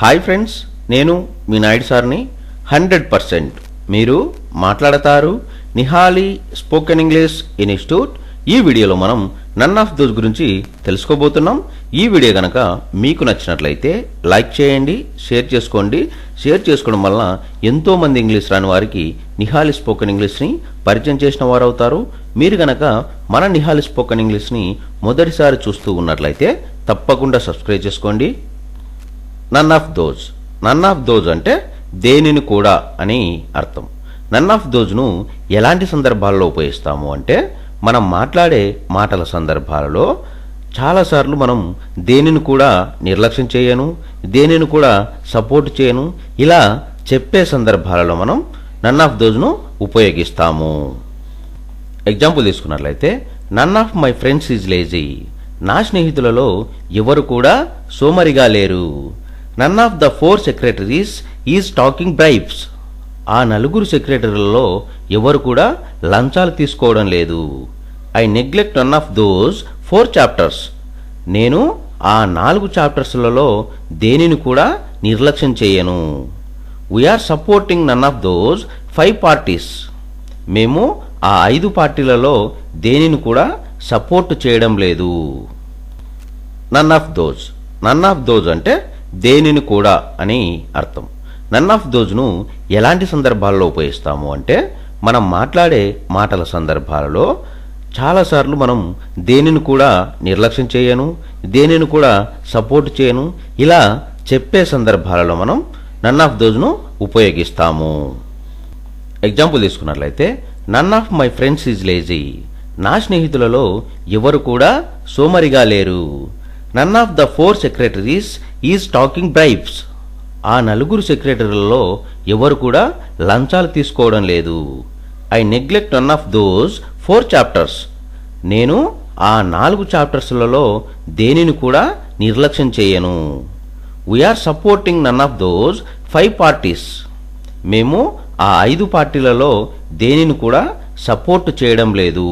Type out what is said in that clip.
Hi friends, నేను మీ నాయుడు సార్ని. 100% మీరు మాట్లాడతారు నిహాలి స్పోకెన్ ఇంగ్లీష్ ఇన్స్టిట్యూట్. ఈ వీడియోలో మనం నన్ ఆఫ్ దోస్ గురించి తెలుసుకోబోతున్నాం. ఈ వీడియో కనుక మీకు నచ్చినట్లయితే లైక్ చేయండి, షేర్ చేసుకోండి. షేర్ చేసుకోవడం వల్ల ఎంతోమంది ఇంగ్లీష్ రాని వారికి నిహాలి స్పోకెన్ ఇంగ్లీష్ని పరిచయం చేసిన వారు అవుతారు. మీరు కనుక మన నిహాలి స్పోకెన్ ఇంగ్లీష్ని మొదటిసారి చూస్తూ ఉన్నట్లయితే తప్పకుండా సబ్స్క్రైబ్ చేసుకోండి. None of those. None of those అంటే దేనిని కూడా అని అర్థం. నన్ ఆఫ్ దోజ్ను ఎలాంటి సందర్భాల్లో ఉపయోగిస్తాము అంటే మనం మాట్లాడే మాటల సందర్భాలలో చాలాసార్లు మనం దేనిని కూడా నిర్లక్ష్యం చేయను, దేనిని కూడా సపోర్ట్ చేయను, ఇలా చెప్పే సందర్భాలలో మనం నన్ ఆఫ్ దోజ్ను ఉపయోగిస్తాము. ఎగ్జాంపుల్ తీసుకున్నట్లయితే, none of my friends is lazy. నా స్నేహితులలో ఎవరు కూడా సోమరిగా లేరు. None of the 4 secretaries is talking bribes. ఆ 4 సెక్రటరీలలో ఎవరు కూడా లంచాలు తీసుకోవడం లేదు. I neglect none of those 4 chapters. నేను ఆ 4 చాప్టర్స్లలో దేనిని కూడా నిర్లక్ష్యం చేయను. We are supporting none of those 5 parties. మేము ఆ 5 పార్టీలలో దేనిని కూడా సపోర్ట్ చేయడం లేదు. None of those. None of those అంటే దేనిని కూడా అని అర్థం. నన్ ఆఫ్ దోజ్ను ఎలాంటి సందర్భాల్లో ఉపయోగిస్తాము అంటే మనం మాట్లాడే మాటల సందర్భాలలో చాలాసార్లు మనం దేనిని కూడా నిర్లక్ష్యం చేయను, దేనిని కూడా సపోర్ట్ చేయను, ఇలా చెప్పే సందర్భాలలో మనం నన్ ఆఫ్ దోజ్ను ఉపయోగిస్తాము. ఎగ్జాంపుల్ తీసుకున్నట్లయితే, none of my friends is lazy. నా స్నేహితులలో ఎవరు కూడా సోమరిగా లేరు. None of the 4 secretaries is talking bribes. ఆ 4 సెక్రటరీలలో ఎవరు కూడా లంచాలు తీసుకోవడం లేదు. I neglect none of those 4 chapters. నేను ఆ 4 చాప్టర్స్లలో దేనిని కూడా నిర్లక్ష్యం చేయను. We are supporting none of those 5 parties. మేము ఆ 5 పార్టీలలో దేనిని కూడా సపోర్ట్ చేయడం లేదు.